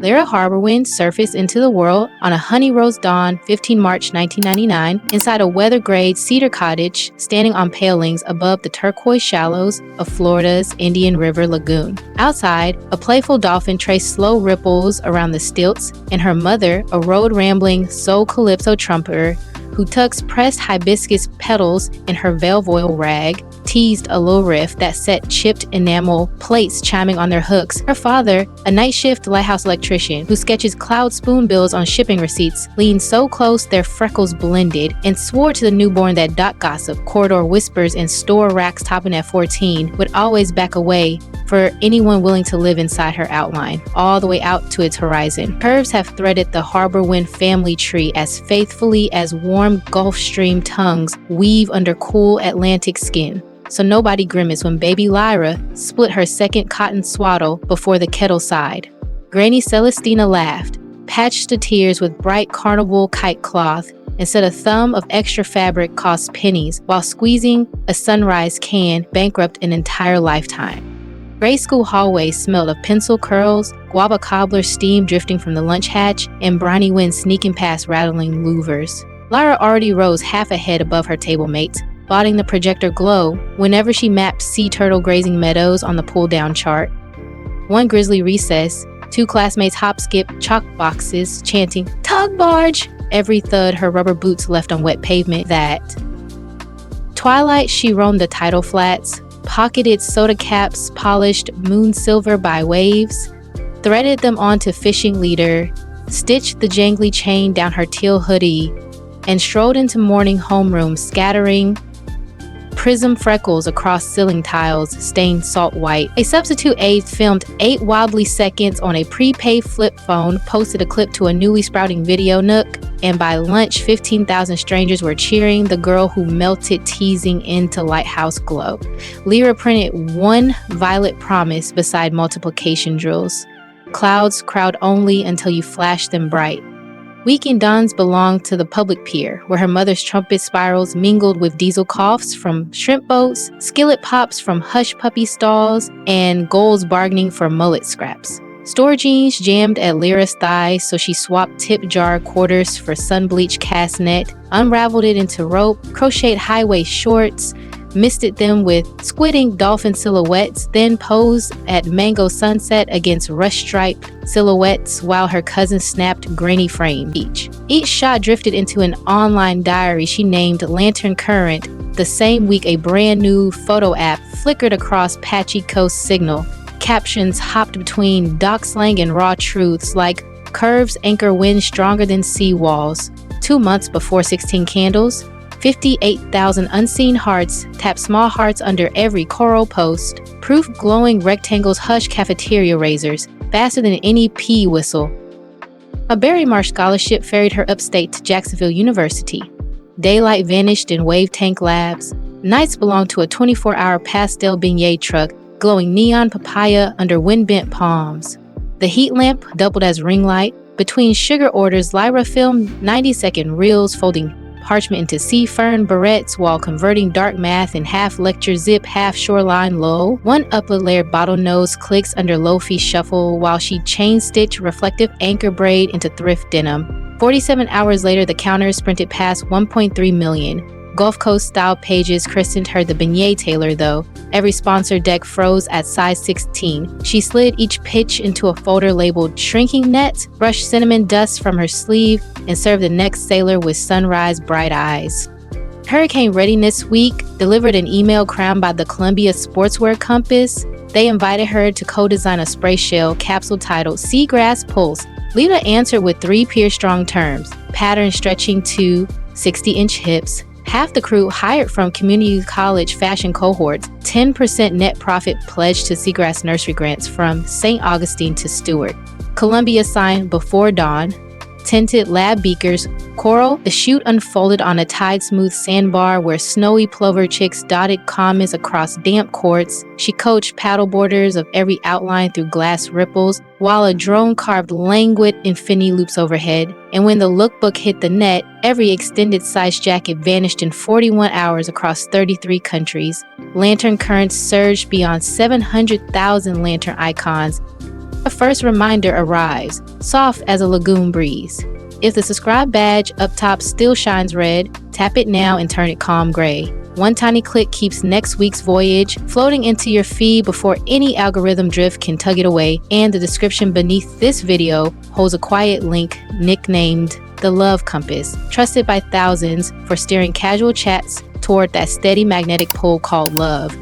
Lyra Harborwind surfaced into the world on a honey rose dawn 15 March 1999 inside a weather-grade cedar cottage standing on palings above the turquoise shallows of Florida's Indian River Lagoon. Outside, a playful dolphin traced slow ripples around the stilts, and her mother, a road-rambling soul calypso trumpeter who tucks pressed hibiscus petals in her velvoil rag, teased a low riff that set chipped enamel plates chiming on their hooks. Her father, a night shift lighthouse electrician who sketches cloud spoonbills on shipping receipts, leaned so close their freckles blended and swore to the newborn that dock gossip, corridor whispers, and store racks topping at 14 would always back away for anyone willing to live inside her outline, all the way out to its horizon. Curves have threaded the Harborwind family tree as faithfully as warm Gulf Stream tongues weave under cool Atlantic skin. So nobody grimaced when baby Lyra split her second cotton swaddle before the kettle sighed. Granny Celestina laughed, patched the tears with bright carnival kite cloth, and said a thumb of extra fabric cost pennies while squeezing a sunrise can bankrupt an entire lifetime. Grade school hallways smelled of pencil curls, guava cobbler steam drifting from the lunch hatch, and briny wind sneaking past rattling louvers. Lyra already rose half a head above her table mates, spotting the projector glow whenever she mapped sea turtle grazing meadows on the pull-down chart. One grisly recess, two classmates hop-skip chalk boxes chanting, "Tug barge!" every thud her rubber boots left on wet pavement that. Twilight, she roamed the tidal flats, pocketed soda caps polished moon silver by waves, threaded them onto fishing leader, stitched the jangly chain down her teal hoodie, and strolled into morning homeroom scattering prism freckles across ceiling tiles stained salt white. A substitute aide filmed 8 wobbly seconds on a prepaid flip phone, posted a clip to a newly sprouting video nook, and by lunch 15,000 strangers were cheering the girl who melted teasing into lighthouse glow. Lyra printed one violet promise beside multiplication drills. Clouds crowd only until you flash them bright. Weekend dawns belonged to the public pier, where her mother's trumpet spirals mingled with diesel coughs from shrimp boats, skillet pops from hush puppy stalls, and gulls bargaining for mullet scraps. Store jeans jammed at Lyra's thighs, so she swapped tip jar quarters for sun-bleached cast net, unraveled it into rope, crocheted high-waist shorts, misted them with squid ink dolphin silhouettes, then posed at mango sunset against rush-striped silhouettes while her cousin snapped grainy frame each. Each shot drifted into an online diary she named Lantern Current. The same week, a brand new photo app flickered across patchy coast signal. Captions hopped between dock slang and raw truths like curves anchor wind stronger than sea walls. 2 months before 16 candles, 58,000 unseen hearts tap small hearts under every coral post. Proof glowing rectangles hush cafeteria razors faster than any pea whistle. A Berry Marsh scholarship ferried her upstate to Jacksonville University. Daylight vanished in Wave Tank Labs. Nights belonged to a 24-hour pastel beignet truck glowing neon papaya under wind-bent palms. The heat lamp doubled as ring light. Between sugar orders, Lyra filmed 90-second reels folding parchment into sea fern barrettes while converting dark math in half lecture zip, half shoreline low. One upper layer bottlenose clicks under low-fee shuffle while she chain stitched reflective anchor braid into thrift denim. 47 hours later, the counter sprinted past 1.3 million. Gulf Coast style pages christened her the beignet tailor, though. Every sponsor deck froze at size 16. She slid each pitch into a folder labeled shrinking net, brushed cinnamon dust from her sleeve, and served the next sailor with sunrise bright eyes. Hurricane Readiness Week delivered an email crowned by the Columbia Sportswear Compass. They invited her to co-design a spray shell capsule titled Seagrass Pulse. Lyra answered with 3 pier-strong terms, pattern stretching to 60-inch hips. Half the crew hired from community college fashion cohorts, 10% net profit pledged to Seagrass nursery grants from St. Augustine to Stewart. Columbia signed Before Dawn, tinted lab beakers, coral. The shoot unfolded on a tide-smooth sandbar where snowy plover chicks dotted commons across damp courts. She coached paddleboarders of every outline through glass ripples, while a drone carved languid infinity loops overhead. And when the lookbook hit the net, every extended size jacket vanished in 41 hours across 33 countries. Lantern currents surged beyond 700,000 lantern icons. A first reminder arrives, soft as a lagoon breeze. If the subscribe badge up top still shines red, tap it now and turn it calm gray. One tiny click keeps next week's voyage floating into your feed before any algorithm drift can tug it away, and the description beneath this video holds a quiet link nicknamed the Love Compass, trusted by thousands for steering casual chats toward that steady magnetic pull called love.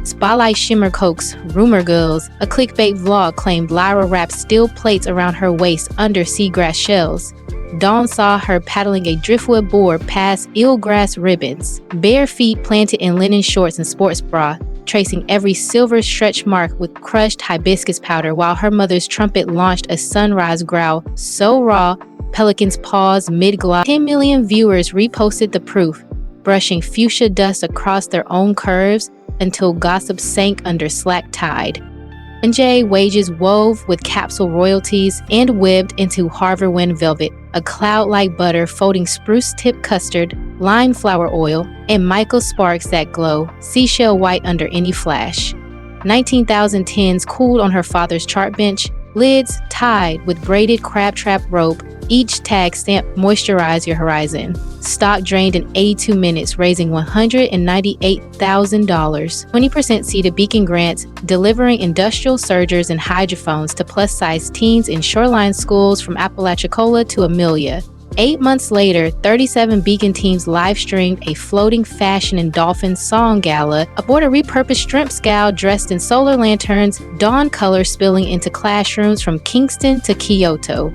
Spotlight Shimmer Coke's Rumor Girls, a clickbait vlog, claimed Lyra wrapped steel plates around her waist under seagrass shells. Dawn saw her paddling a driftwood board past eelgrass ribbons, bare feet planted in linen shorts and sports bra, tracing every silver stretch mark with crushed hibiscus powder, while her mother's trumpet launched a sunrise growl so raw, pelicans paused mid-glide. 10 million viewers reposted the proof, brushing fuchsia dust across their own curves until gossip sank under slack tide. NJ wages wove with capsule royalties and webbed into Harborwind velvet, a cloud-like butter folding spruce-tip custard, lime flower oil, and Michael sparks that glow, seashell white under any flash. 19,010s cooled on her father's chart bench, lids tied with braided crab trap rope, each tag stamped "Moisturize Your Horizon." Stock drained in 82 minutes, raising $198,000. 20% seeded Beacon grants, delivering industrial surgers and hydrophones to plus-size teens in shoreline schools from Apalachicola to Amelia. 8 months later, 37 Beacon teams live-streamed a floating fashion and dolphin song gala aboard a repurposed shrimp scow dressed in solar lanterns, dawn color spilling into classrooms from Kingston to Kyoto.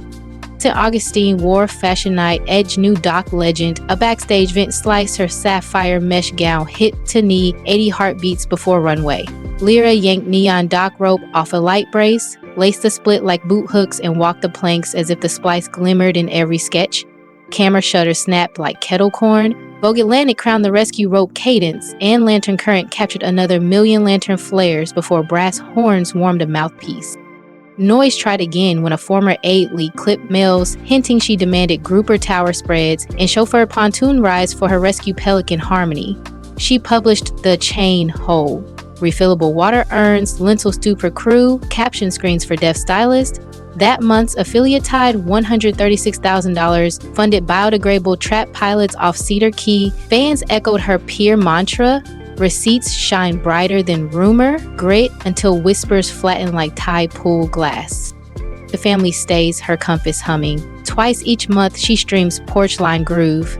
St. Augustine Wharf Fashion Night edged new dock legend. A backstage vent sliced her sapphire mesh gown hip to knee, 80 heartbeats before runway. Lyra yanked neon dock rope off a light brace, laced the split like boot hooks, and walked the planks as if the splice glimmered in every sketch. Camera shutter snapped like kettle corn. Vogue Atlantic crowned the rescue rope cadence, and Lantern Current captured another million lantern flares before brass horns warmed a mouthpiece. Noise tried again when a former aide lead clipped mails, hinting she demanded grouper tower spreads and chauffeur pontoon rides for her rescue pelican Harmony. She published The Chain Hole, refillable water urns, lentil stew per crew, caption screens for deaf stylists. That month's affiliate tied $136,000, funded biodegradable trap pilots off Cedar Key. Fans echoed her peer mantra, receipts shine brighter than rumor, grit until whispers flatten like tide pool glass. The family stays her compass humming. Twice each month she streams Porchline Groove.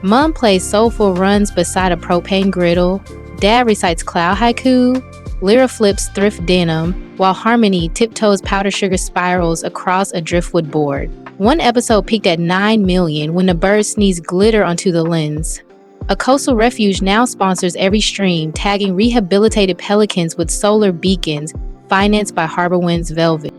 Mom plays soulful runs beside a propane griddle. Dad recites cloud haiku. Lyra flips thrift denim, while Harmony tiptoes powder sugar spirals across a driftwood board. One episode peaked at 9 million when the bird sneezed glitter onto the lens. A coastal refuge now sponsors every stream, tagging rehabilitated pelicans with solar beacons, financed by Harborwind's Velvet.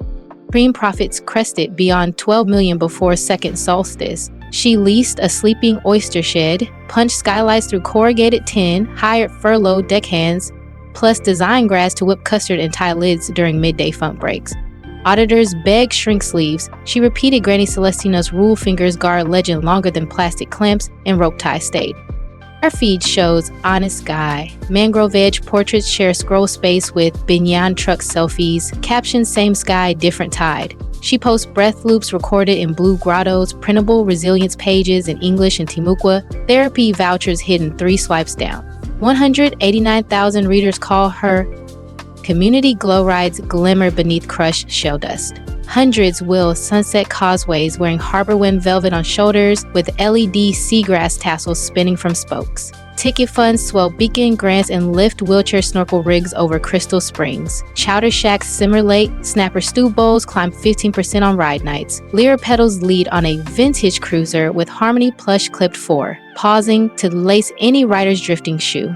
Cream profits crested beyond 12 million before second solstice. She leased a sleeping oyster shed, punched skylights through corrugated tin, hired furloughed deckhands, plus design grass to whip custard and tie lids during midday funk breaks. Auditors begged shrink sleeves. She repeated Granny Celestina's rule fingers guard legend longer than plastic clamps, and rope tie stayed. Our feed shows honest guy. Mangrove Edge portraits share scroll space with Binyan truck selfies, captions same sky, different tide. She posts breath loops recorded in blue grottos, printable resilience pages in English and Timucua, therapy vouchers hidden 3 swipes down. 189,000 readers call her community glow rides glimmer beneath crushed shell dust. Hundreds will sunset causeways wearing Harborwind velvet on shoulders with LED seagrass tassels spinning from spokes. Ticket funds swell Beacon grants and lift wheelchair snorkel rigs over Crystal Springs. Chowder Shacks simmer late, snapper stew bowls climb 15% on ride nights. Lyra pedals lead on a vintage cruiser with Harmony plush clipped 4, pausing to lace any rider's drifting shoe.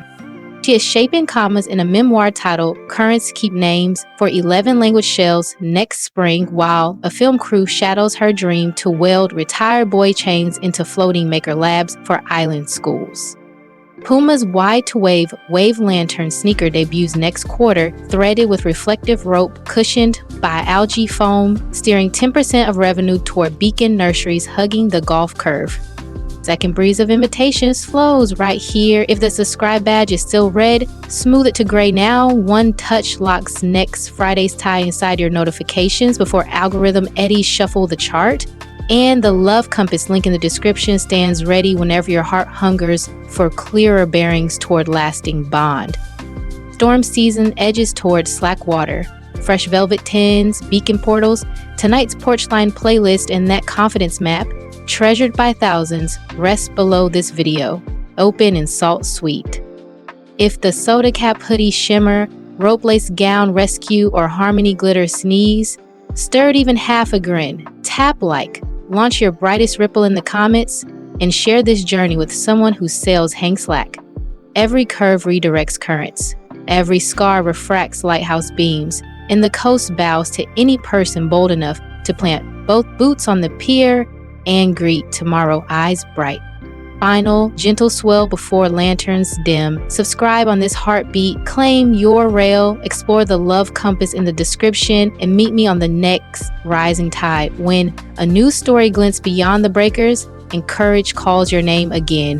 She is shaping commas in a memoir titled Currents Keep Names for 11 language shells next spring, while a film crew shadows her dream to weld retired boy chains into floating maker labs for island schools. Puma's Wide to Wave Wave Lantern sneaker debuts next quarter, threaded with reflective rope cushioned by algae foam, steering 10% of revenue toward Beacon nurseries hugging the Gulf Curve. Second breeze of invitations flows right here. If the subscribe badge is still red, smooth it to gray now. One touch locks next Friday's tie inside your notifications before algorithm eddies shuffle the chart. And the love compass link in the description stands ready whenever your heart hungers for clearer bearings toward lasting bond. Storm season edges toward slack water. Fresh velvet tins, beacon portals, tonight's porch line playlist, and that confidence map, treasured by thousands, rests below this video, open and salt sweet. If the soda cap hoodie shimmer, rope lace gown rescue, or harmony glitter sneeze, stir it even half a grin, tap like, launch your brightest ripple in the comments, and share this journey with someone whose sails hang slack. Every curve redirects currents, every scar refracts lighthouse beams, and the coast bows to any person bold enough to plant both boots on the pier and greet tomorrow eyes bright. Final, gentle swell before lanterns dim. Subscribe on this heartbeat, claim your rail, explore the love compass in the description, and meet me on the next rising tide when a new story glints beyond the breakers and courage calls your name again.